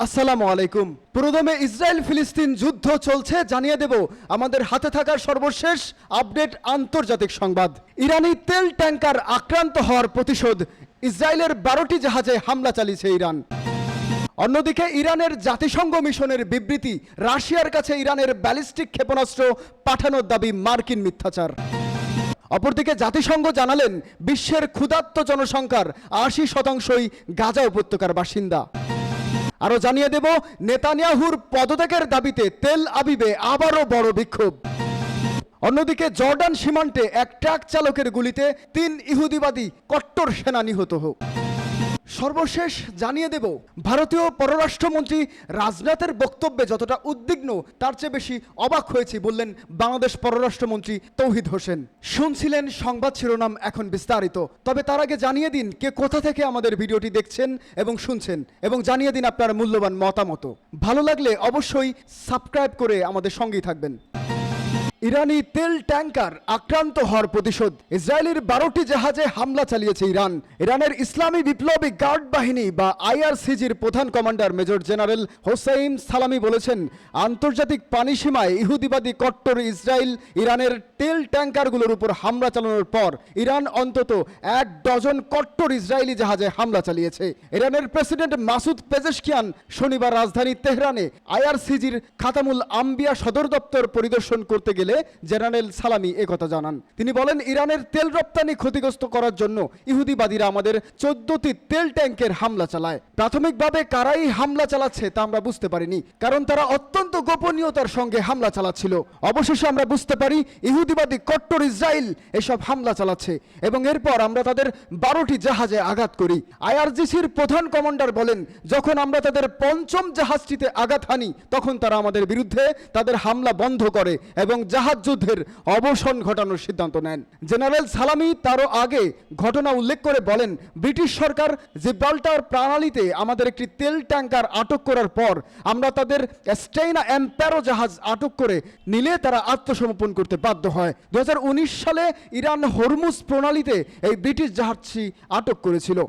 আসসালামু আলাইকুম। প্রথমে ইসরায়েল ফিলিস্তিন যুদ্ধ চলছে, জানিয়ে দেব আমাদের হাতে থাকা সর্বশেষ আপডেট আন্তর্জাতিক সংবাদ। ইরানি তেল ট্যাঙ্কার আক্রান্ত হওয়ার প্রতিশোধ, ইসরায়েলের 12টি জাহাজে হামলা চালিয়েছে ইরান। অন্যদিকে ইরানের জাতিসংঘ মিশনের বিবৃতি, রাশিয়ার কাছে ইরানের ব্যালিস্টিক ক্ষেপণাস্ত্র পাঠানোর দাবি মার্কিন মিথ্যাচার। অপরদিকে জাতিসংঘ জানালেন বিশ্বের ক্ষুধার্ত জনসংখ্যার 80%ই গাজা উপত্যকার বাসিন্দা। আরো জানিয়ে দেব নেতানিয়াহুর পদত্যাগের দাবিতে তেল আবিবে আবারও বড় বিক্ষোভ। অন্যদিকে জর্ডান সীমান্তে এক ট্রাক চালকের গুলিতে 3 ইহুদিবাদী কট্টর সেনা নিহত হোক। সর্বশেষ জানিয়ে দেব ভারতীয় পররাষ্ট্রমন্ত্রী রাজনাথের বক্তব্যে যতটা উদ্বিগ্ন তার চেয়ে বেশি অবাক হয়েছি বললেন বাংলাদেশ পররাষ্ট্রমন্ত্রী তৌহিদ হোসেন। শুনছিলেন সংবাদ শিরোনাম, এখন বিস্তারিত। তবে তার আগে জানিয়ে দিন কে কোথা থেকে আমাদের ভিডিওটি দেখছেন এবং শুনছেন, এবং জানিয়ে দিন আপনার মূল্যবান মতামত। ভালো লাগলে অবশ্যই সাবস্ক্রাইব করে আমাদের সঙ্গেই থাকবেন। ইরানি তেল ট্যাঙ্কার আক্রান্ত হওয়ার প্রতিশোধ, ইসরায়েলের 12টি জাহাজে হামলা চালিয়েছে ইরান। ইরানের ইসলামী বিপ্লবী গার্ড বাহিনী বা আইআরসিজির প্রধান কমান্ডার মেজর জেনারেল হোসাইন সালামি বলেছেন, আন্তর্জাতিক পানিসীমায় ইহুদিবাদী কট্টর ইসরায়েল ইরানের তেল ট্যাঙ্কারগুলোর উপর হামলা চালানোর পর ইরান অন্তত 1 ডজন কট্টর ইসরায়েলি জাহাজে হামলা চালিয়েছে। ইরানের প্রেসিডেন্ট মাসুদ পেজেশকিয়ান শনিবার রাজধানী তেহরানে আইআরসিজির খাতামুল আম্বিয়া সদর দপ্তর পরিদর্শন করতে গেলে জেনারেল সালামি একথা জানান। তিনি বলেন, ইরানের তেল রপ্তানি ক্ষতিগ্রস্ত করার জন্য ইহুদিবাদীরা আমাদের 14টি তেল ট্যাঙ্কের হামলা চালায়। প্রাথমিকভাবে কারাই হামলা চালাচ্ছে তা আমরা বুঝতে পারিনি, কারণ তারা অত্যন্ত গোপনীয়তার সঙ্গে হামলা চালাচ্ছিল। অবশেষে আমরা বুঝতে পারি ইহুদিবাদী কট্টর ইসরায়েল এসব হামলা চালাচ্ছে, এবং এরপর আমরা তাদের 12টি জাহাজে আঘাত করি। আইআরজিসির প্রধান কমান্ডার বলেন, যখন আমরা তাদের 5ম জাহাজটিতে আঘাত হানি তখন তারা আমাদের বিরুদ্ধে তাদের হামলা বন্ধ করে এবং জাহাজ যুদ্ধের অবসান ঘটানোর সিদ্ধান্ত নেন। জেনারেল সালামি তারও আগে ঘটনা উল্লেখ করে বলেন, ব্রিটিশ সরকার জিব্রাল্টার প্রণালীতে আমাদের একটি তেল ট্যাঙ্কার আটক করার পর আমরা তাদের স্টেইনা এম্পারো জাহাজ আটক করে নিলে তারা আত্মসমর্পণ করতে বাধ্য হয়। 2019 সালে ইরান হরমুজ প্রণালীতে এই ব্রিটিশ জাহাজটি আটক করেছিল।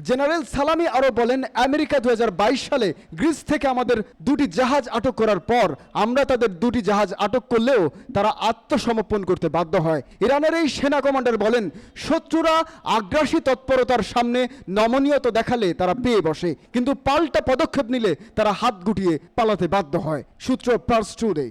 জেনারেল সালামি আরও বলেন, আমেরিকা 2022 সালে গ্রিস থেকে আমাদের 2টি জাহাজ আটক করার পর আমরা তাদের 2টি জাহাজ আটক করলেও তারা আত্মসমর্পণ করতে বাধ্য হয়। ইরানের এই সেনা কমান্ডার বলেন, শত্রুরা আগ্রাসী তৎপরতার সামনে নমনীয়তা দেখালে তারা পেয়ে বসে, কিন্তু পাল্টা পদক্ষেপ নিলে তারা হাত গুটিয়ে পালাতে বাধ্য হয়। সূত্র পার্স টুডে।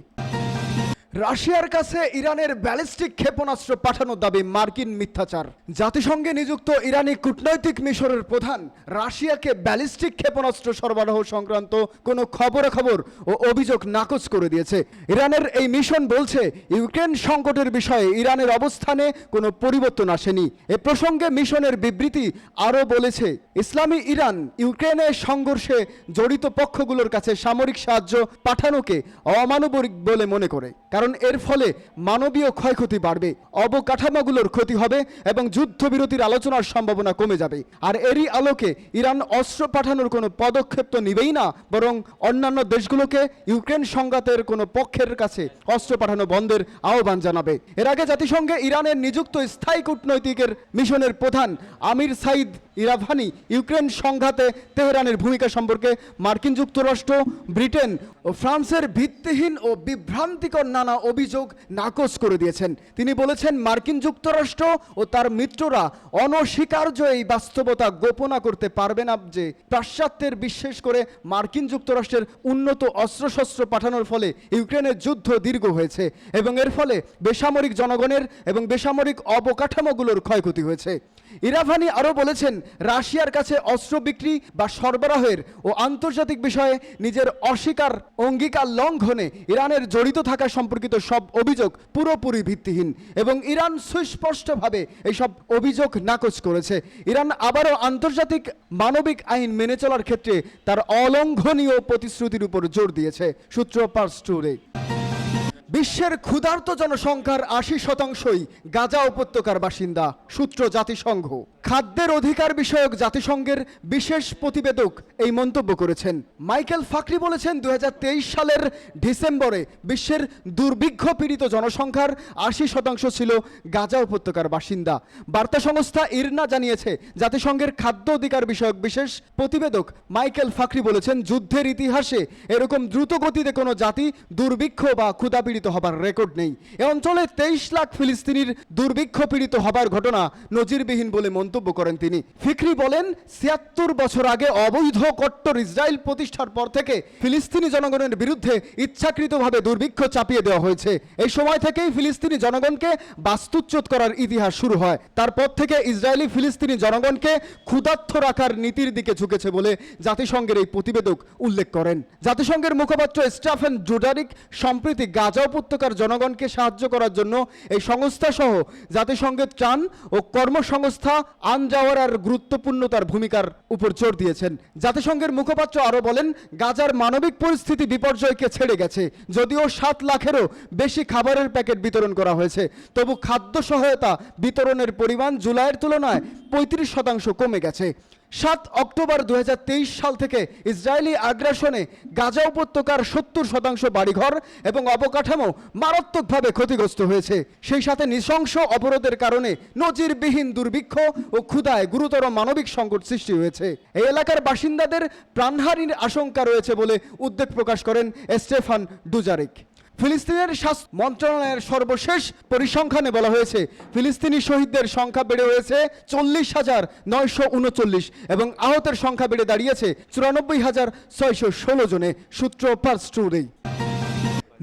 রাশিয়ার কাছে ইরানের ব্যালিস্টিক ক্ষেপণাস্ত্র পাঠানোর দাবি মার্কিন মিথ্যাচার। জাতিসংঘে নিযুক্ত ইরানি কূটনৈতিক মিশরের প্রধান রাশিয়াকে ব্যালিস্টিক ক্ষেপণাস্ত্র সরবরাহ সংক্রান্ত কোনো খবরাখবর ও অভিযোগ নাকচ করে দিয়েছে। ইরানের এই মিশন বলছে, ইউক্রেন সংকটের বিষয়ে ইরানের অবস্থানে কোনো পরিবর্তন আসেনি। এ প্রসঙ্গে মিশনের বিবৃতি আরও বলেছে, ইসলামী ইরান ইউক্রেনের সংঘর্ষে জড়িত পক্ষগুলোর কাছে সামরিক সাহায্য পাঠানোকে অমানবিক বলে মনে করে, কারণ এর ফলে মানবীয় ক্ষয়ক্ষতি বাড়বে, অবকাঠামোগুলোর ক্ষতি হবে এবং যুদ্ধবিরতির আলোচনার সম্ভাবনা কমে যাবে। আর এরই আলোকে ইরান অস্ত্র পাঠানোর কোনো পদক্ষেপ তো নিবেই না, বরং অন্যান্য দেশগুলোকে ইউক্রেন সংঘাতের কোনো পক্ষের কাছে অস্ত্র পাঠানো বন্ধের আহ্বান জানাবে। এর আগে জাতিসংঘে ইরানের নিযুক্ত স্থায়ী কূটনৈতিকের মিশনের প্রধান আমির সাইদ ইরাভানি ইউক্রেন সংঘাতে তেহরানের ভূমিকা সম্পর্কে মার্কিন যুক্তরাষ্ট্র, ব্রিটেন ও ফ্রান্সের ভিত্তিহীন ও বিভ্রান্তিকর নানা অভিযোগ নাকচ করে দিয়েছেন। তিনি বলেছেন, মার্কিন যুক্তরাষ্ট্র ও তার মিত্ররা অনস্বীকার্য এই বাস্তবতা গোপনা করতে পারবে না যে পাশ্চাত্যের, বিশেষ করে মার্কিন যুক্তরাষ্ট্রের উন্নত অস্ত্রশস্ত্র পাঠানোর ফলে ইউক্রেনের যুদ্ধ দীর্ঘ হয়েছে এবং এর ফলে বেসামরিক জনগণের এবং বেসামরিক অবকাঠামোগুলোর ক্ষয়ক্ষতি হয়েছে। ইরাভানি আরও বলেছেন, রাশিয়ার কাছে অস্ত্র বিক্রি বা সরবরাহের ও আন্তর্জাতিক বিষয়ে নিজের অঙ্গীকার লঙ্ঘনে ইরানের জড়িত থাকা সম্পর্কিত সব অভিযোগ পুরোপুরি ভিত্তিহীন এবং ইরান সুস্পষ্টভাবে এইসব অভিযোগ নাকচ করেছে। ইরান আবারও আন্তর্জাতিক মানবিক আইন মেনে চলার ক্ষেত্রে তার অলঙ্ঘনীয় প্রতিশ্রুতির উপর জোর দিয়েছে। সূত্র পার্স টুডে। বিশ্বের ক্ষুধার্ত জনসংখ্যার ৮০%ই গাজা উপত্যকার বাসিন্দা, সূত্র জাতিসংঘ। খাদ্যের অধিকার বিষয়ক জাতিসংঘের বিশেষ প্রতিবেদক এই মন্তব্য করেছেন। মাইকেল ফাকরি বলেছেন ২০২৩ সালের ডিসেম্বরে বিশ্বের দুর্ভিক্ষ পীড়িত জনসংখ্যার ৮০% ছিল গাজা উপত্যকার বাসিন্দা। বার্তা সংস্থা ইরনা জানিয়েছে জাতিসংঘের খাদ্য অধিকার বিষয়ক বিশেষ প্রতিবেদক মাইকেল ফাকরি বলেছেন যুদ্ধের ইতিহাসে এরকম দ্রুত গতিতে কোনো জাতি দুর্ভিক্ষ বা ক্ষুধাপীড়িত হবার রেকর্ড নেই। এ অঞ্চলে ২৩ লাখ ফিলিস্তিনির দুর্ভিক্ষ পীড়িত হবার ঘটনা নজিরবিহীন বলে মন্তব্য করেন তিনি। ফিকরি বলেন ৭৬ বছর আগে অবৈধ কট্টর ইসরায়েল প্রতিষ্ঠার পর থেকে ফিলিস্তিনি জনগণের বিরুদ্ধে ইচ্ছাকৃতভাবে দুর্ভিক্ষ চাপিয়ে দেওয়া হয়েছে। এই সময় থেকেই ফিলিস্তিনি জনগণকে বাস্তুচ্যুত করার ইতিহাস শুরু হয়। তারপর থেকে ইসরায়েলি ফিলিস্তিনি জনগণকে ক্ষুধার্ত রাখার নীতির দিকে ঝুঁকেছে বলে জাতিসংঘের এই প্রতিবেদক উল্লেখ করেন। জাতিসংঘের মুখপাত্র স্টাফেন ডুজারিক সম্প্রতি গাজা উপত্যকার জনগণকে সাহায্য করার জন্য এই সংস্থা সহ জাতিসংঘের ত্রাণ ও কর্মসংস্থা আনজাওয়ারার গুরুত্বপূর্ণতার ভূমিকার উপর জোর দিয়েছেন। জাতিসংঘের মুখপাত্র আরও বলেন গাজার মানবিক পরিস্থিতি বিপর্যয়কে ছেড়ে গেছে। যদিও ৭ লাখেরও বেশি খাবারের প্যাকেট বিতরণ করা হয়েছে, তবু খাদ্য সহায়তা বিতরণের পরিমাণ জুলাইয়ের তুলনায় ৩৫% কমে গেছে। ৭ অক্টোবর ২০২৩ সাল থেকে ইসরায়েলি আগ্রাসনে গাজা উপত্যকার ৭০% বাড়িঘর এবং অবকাঠামো মারাত্মকভাবে ক্ষতিগ্রস্ত হয়েছে। সেই সাথে নৃশংস অবরোধের কারণে নজিরবিহীন দুর্ভিক্ষ ও ক্ষুধায় গুরুতর মানবিক সংকট সৃষ্টি হয়েছে। এই এলাকার বাসিন্দাদের প্রাণহানির আশঙ্কা রয়েছে বলে উদ্বেগ প্রকাশ করেন স্টেফান ডুজারিক। ফিলিস্তিনের স্বাস্থ্য মন্ত্রণালয়ের সর্বশেষ পরিসংখ্যানে বলা হয়েছে ফিলিস্তিনি শহীদদের সংখ্যা বেড়ে হয়েছে ৪০,৯৩৯ এবং আহতের সংখ্যা বেড়ে দাঁড়িয়েছে ৯৪,৬১৬ জনে, সূত্র পার্স টুডে।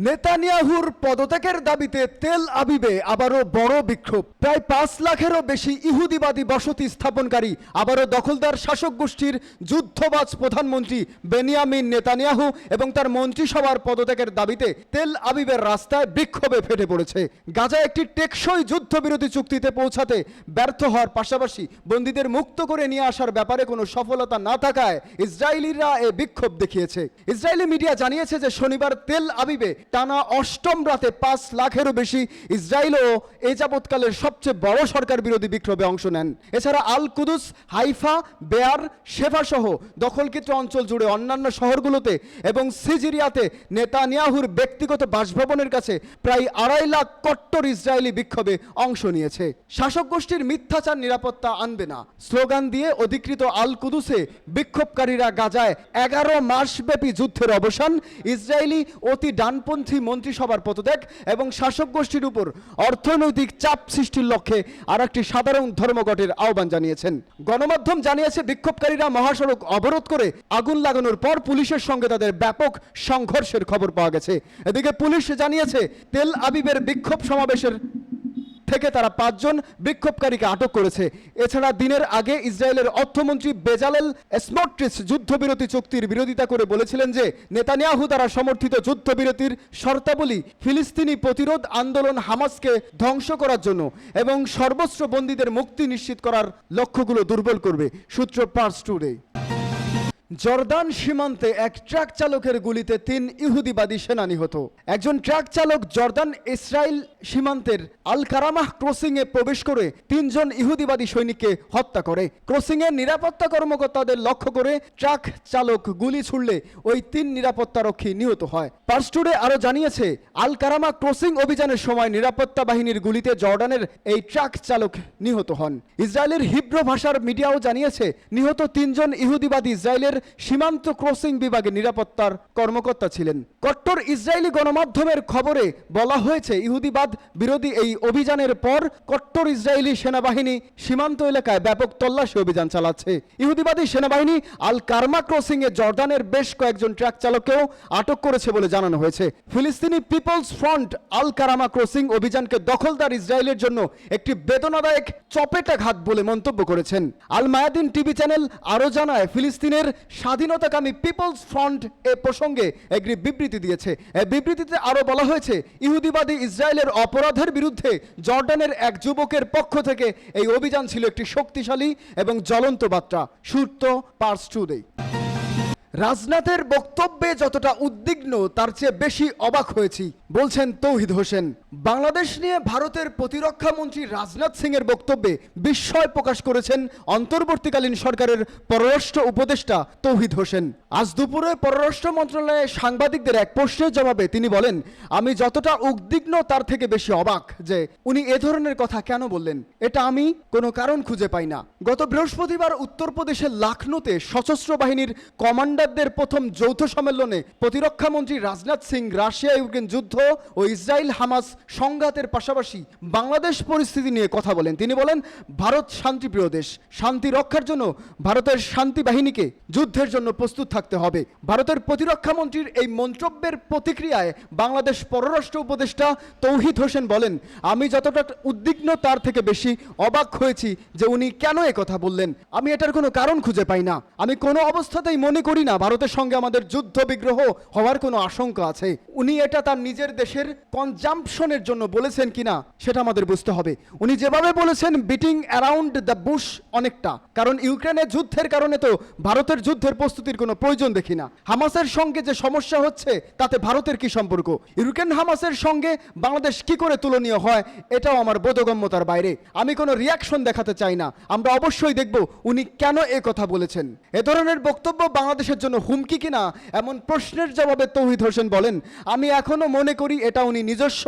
নেতানিয়াহুর পদত্যাগের দাবিতে তেল আবিবে আবারও বড় বিক্ষোভ। প্রায় ৫ লাখেরও বেশি ইহুদিবাদী বসতি স্থাপনকারী আবারও দখলদার শাসক গোষ্ঠীর যুদ্ধবাজ প্রধানমন্ত্রী বেনিয়ামিন নেতানিয়াহু এবং তার মন্ত্রিসভার পদত্যাগের দাবিতে তেল আবিবের রাস্তায় বিক্ষোভে ফেটে পড়েছে। গাজায় একটি টেকসই যুদ্ধবিরতি চুক্তিতে পৌঁছাতে ব্যর্থ হওয়ার পাশাপাশি বন্দীদের মুক্ত করে নিয়ে আসার ব্যাপারে কোনো সফলতা না থাকায় ইসরায়েলিরা এ বিক্ষোভ দেখিয়েছে। ইসরায়েলি মিডিয়া জানিয়েছে যে শনিবার তেল আবিবে টানা ৮ম রাতে ৫ লাখেরও বেশি ইসরায়েলও এ যাবৎকালের সবচেয়ে বড় সরকার বিরোধী বিক্ষোভে অংশ নেন। এছাড়া আল কুদুস, হাইফা, বেয়ার, শেফা সহ দখলকৃত অঞ্চল জুড়ে অন্যান্য শহরগুলোতে এবং সিজিরিয়াতে নেতানিয়াহুর ব্যক্তিগত বাসভবনের কাছে প্রায় ২.৫ লাখ কট্টর ইসরায়েলি বিক্ষোভে অংশ নিয়েছে। শাসক গোষ্ঠীর মিথ্যাচার নিরাপত্তা আনবে না স্লোগান দিয়ে অধিকৃত আল কুদুসে বিক্ষোভকারীরা গাজায় ১১ মাসব্যাপী যুদ্ধের অবসান, ইসরায়েলি অতি ডানপন্থী মন্ত্রিসভার পদত্যাগ এবং শাসক গোষ্ঠীর উপর অর্থনৈতিক চাপ সৃষ্টির লক্ষ্যে আর একটি সাধারণ ধর্মঘটের আহ্বান জানিয়েছেন। গণমাধ্যম জানিয়েছে বিক্ষোভকারীরা মহাসড়ক অবরোধ করে আগুন লাগানোর পর পুলিশের সঙ্গে তাদের ব্যাপক সংঘর্ষের খবর পাওয়া গেছে। এদিকে পুলিশ জানিয়েছে তেল আবিবের বিক্ষোভ সমাবেশের থেকে তারা ৫ জন বিক্ষোভকারীকে আটক করেছে। এছাড়া দিনের আগে ইসরায়েলের অর্থমন্ত্রী বেজালেল স্মোট্রিচ যুদ্ধবিরতি চুক্তির বিরোধিতা করে বলেছিলেন যে নেতানিয়াহু দ্বারা সমর্থিত যুদ্ধবিরতির শর্তাবলী ফিলিস্তিনি প্রতিরোধ আন্দোলন হামাসকে ধ্বংস করার জন্য এবং সর্বস্ব বন্দীদের মুক্তি নিশ্চিত করার লক্ষ্যগুলো দুর্বল করবে, সূত্র পার্স টুডে। জর্দান সীমান্তে এক ট্রাক চালকের গুলিতে ৩ ইহুদিবাদী সেনা নিহত। একজন ট্রাক চালক জর্দান ইসরায়েল সীমান্তের আল কারামাহ ক্রসিংয়ে প্রবেশ করে ৩ জন ইহুদিবাদী সৈনিককে হত্যা করে। ক্রসিংয়ের নিরাপত্তা কর্মকর্তাদের লক্ষ্য করে ট্রাক চালক গুলি ছুড়লে ওই ৩ নিরাপত্তারক্ষী নিহত হয়। পার্স টুডে আরও জানিয়েছে আল কারামাহ ক্রসিং অভিযানের সময় নিরাপত্তা বাহিনীর গুলিতে জর্ডানের এই ট্রাক চালক নিহত হন। ইসরায়েলের হিব্রু ভাষার মিডিয়াও জানিয়েছে নিহত ৩ জন ইহুদিবাদী ইসরায়েলের সীমান্ত ক্রসিং বিভাগে নিরাপত্তার কর্মকর্তা ছিলেন। কট্টর ইসরায়েলি গণমাধ্যমের খবরে বলা হয়েছে ইহুদিবাদ বিরোধী এই অভিযানের পর কট্টর ইসরায়েলি সেনাবাহিনী সীমান্ত এলাকায় ব্যাপক তল্লাশি অভিযান চালাচ্ছে। ইহুদিবাদী সেনাবাহিনী আল কারমা ক্রসিং এ জর্ডানের বেশ কয়েকজন ট্রাক চালককেও আটক করেছে বলে জানানো হয়েছে। ফিলিস্তিনি পিপলস ফ্রন্ট আল কারামা ক্রসিং অভিযানকে দখলদার ইসরায়েলের জন্য একটি বেদনাদায়ক চপেটাঘাত বলে মন্তব্য করেছেন। আল মায়াদিন টিভি চ্যানেল আরও জানায় ফিলিস্তিনের স্বাধীনতাকামী পিপলস ফ্রন্ট এ প্রসঙ্গে একটি বিবৃতি দিয়েছে। এই বিবৃতিতে আরও বলা হয়েছে ইহুদিবাদী ইসরায়েলের অপরাধের বিরুদ্ধে জর্ডানের এক যুবকের পক্ষ থেকে এই অভিযান ছিল একটি শক্তিশালী এবং জ্বলন্ত বার্তা, সূত্র পার্স টুডে। রাজনাথের বক্তব্যে যতটা উদ্বিগ্ন তার চেয়ে বেশি অবাক হয়েছি বলছেন তৌহিদ হোসেন। বাংলাদেশ নিয়ে ভারতের প্রতিরক্ষা মন্ত্রী রাজনাথ সিং এর বক্তব্যে বিস্ময় প্রকাশ করেছেন অন্তর্বর্তীকালীন সরকারের পররাষ্ট্র উপদেষ্টা তৌহিদ হোসেন। আজ দুপুরে পররাষ্ট্র মন্ত্রণালয়ে সাংবাদিকদের এক প্রশ্নের জবাবে তিনি বলেন, আমি যতটা উদ্বিগ্ন তার থেকে বেশি অবাক যে উনি এ ধরনের কথা কেন বললেন। এটা আমি কোনো কারণ খুঁজে পাই না। গত বৃহস্পতিবার উত্তরপ্রদেশের লাখনৌতে সশস্ত্র বাহিনীর কমান্ডারদের প্রথম যৌথ সম্মেলনে প্রতিরক্ষা মন্ত্রী রাজনাথ সিং রাশিয়া ইউক্রেন যুদ্ধ ও ইসরায়েল হামাস সংঘাতের পাশাপাশি বাংলাদেশ পরিস্থিতি নিয়ে কথা বলেন। তিনি বলেন, ভারত শান্তিপ্রিয় দেশ, শান্তি রক্ষার জন্য ভারতের শান্তি বাহিনীকে যুদ্ধের জন্য প্রস্তুত থাকতে হবে। ভারতের প্রতিরক্ষা মন্ত্রীর এই মন্তব্যের প্রতিক্রিয়ায় বাংলাদেশ পররাষ্ট্র উপদেষ্টা তৌহিদ হোসেন বলেন, আমি যতটা উদ্বিগ্ন তার থেকে বেশি অবাক হয়েছি যে উনি কেন কথা বললেন। আমি এটার কোনো কারণ খুঁজে পাই না। আমি কোনো অবস্থাতেই মনে করি না ভারতের সঙ্গে আমাদের যুদ্ধ বিগ্রহ হওয়ার কোনো আশঙ্কা আছে। উনি এটা তার নিজের দেশের কনজাম্পশনের জন্য বলেছেন কিনা সেটা আমাদের বুঝতে হবে। উনি যেভাবে বলেছেন বিটিং অ্যারাউন্ড দ্য বুশ অনেকটা, কারণ ইউক্রেনের যুদ্ধের কারণে তো ভারতের যুদ্ধের প্রস্তুতির কোনো প্রয়োজন দেখি না। হামাসের সঙ্গে যে সমস্যা হচ্ছে তাতে ভারতের কি সম্পর্ক? ইউক্রেন হামাসের সঙ্গে বাংলাদেশ কি করে তুলনীয় হয় এটাও আমার বোধগম্যতার বাইরে। আমি কোনো রিয়াকশন দেখাতে চাই না। আমরা অবশ্যই দেখব উনি কেন এ কথা বলেছেন। এ ধরনের বক্তব্য বাংলাদেশের জন্য হুমকি কিনা এমন প্রশ্নের জবাবে তৌহিদ হোসেন বলেন, আমি এখনো মনে করি এটা উনি নিজস্ব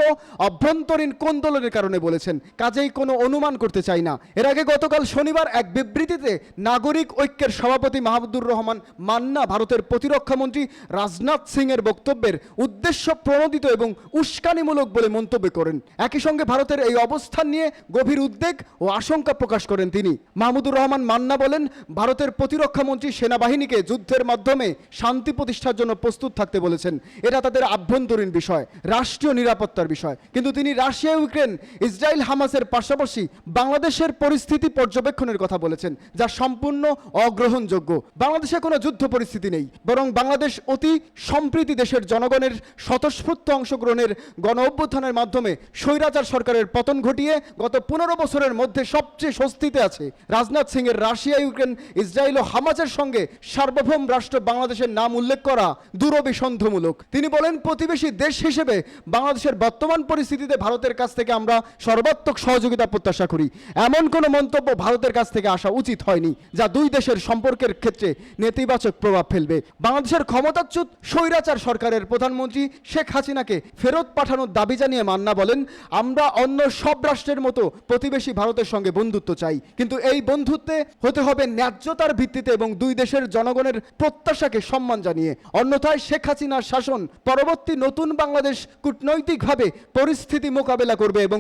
অভ্যন্তরীণ কোন্দলের কারণে বলেছেন, কাজেই কোনো অনুমান করতে চাই না। এর আগে গতকাল শনিবার এক বিবৃতিতে নাগরিক ঐক্যের সভাপতি মাহমুদুর রহমান মান্না ভারতের প্রতিরক্ষা মন্ত্রী রাজনাথ সিং এর বক্তব্যের উদ্দেশ্য প্রণোদিত এবং উস্কানিমূলক বলে মন্তব্য করেন। একই সঙ্গে ভারতের এই অবস্থান নিয়ে গভীর উদ্বেগ ও আশঙ্কা প্রকাশ করেন তিনি। মাহমুদুর রহমান মান্না বলেন, ভারতের প্রতিরক্ষা মন্ত্রী সেনাবাহিনীকে যুদ্ধের মাধ্যমে শান্তি প্রতিষ্ঠার জন্য প্রস্তুত থাকতে বলেছেন। এটা তাদের আভ্যন্তরীণ বিষয়, রাষ্ট্রীয় নিরাপত্তার বিষয়। কিন্তু তিনি রাশিয়া ইউক্রেন ইসরায়েল হামাসের পাশাপাশি বাংলাদেশের পরিস্থিতি পর্যবেক্ষণের কথা বলেছেন, যা সম্পূর্ণ অগ্রহণযোগ্য। বাংলাদেশে কোনো যুদ্ধ পরিস্থিতি নেই, বরং বাংলাদেশ অতি সম্প্রীতি দেশের জনগণের স্বতঃস্ফূর্ত অংশগ্রহণের গণ অভ্যুত্থানের মাধ্যমে স্বৈরাচার সরকারের পতন ঘটিয়ে গত 15 বছরের মধ্যে সবচেয়ে স্বস্তিতে আছে। রাজনাথ সিং এর রাশিয়া ইউক্রেন ইসরায়েল ও হামাসের সঙ্গে সার্বভৌম রাষ্ট্র বাংলাদেশের নাম উল্লেখ করা দুরভিসন্ধমূলক। তিনি বলেন, প্রতিবেশী দেশ হিসেবে বাংলাদেশের বর্তমান পরিস্থিতিতে ভারতের কাছ থেকে আমরা সর্বাত্মক সহযোগিতা প্রত্যাশা করি। এমন কোনো মন্তব্য ভারতের কাছ থেকে আসা উচিত হয়নি যা দুই দেশের সম্পর্কের ক্ষেত্রে নেতিবাচক প্রভাব ফেলবে। বাংলাদেশের ক্ষমতাচ্যুত স্বৈরাচার সরকারের প্রধানমন্ত্রী শেখ হাসিনাকে ফেরত পাঠানোর দাবি জানিয়ে মান্না বলেন, আমরা অন্য সব রাষ্ট্রের মতো প্রতিবেশী ভারতের সঙ্গে বন্ধুত্ব চাই, কিন্তু এই বন্ধুত্বে হতে হবে ন্যায্যতার ভিত্তিতে এবং দুই দেশের জনগণের প্রত্যাশাকে সম্মান জানিয়ে। অন্যথায় শেখ হাসিনার শাসন পরবর্তী নতুন বাংলাদেশ কূটনৈতিকভাবে পরিস্থিতি মোকাবেলা করবে এবং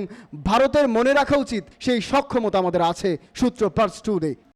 ভারতের মনে রাখা উচিত সেই সক্ষমতা আমাদের আছে। সূত্র পার্স টুডে।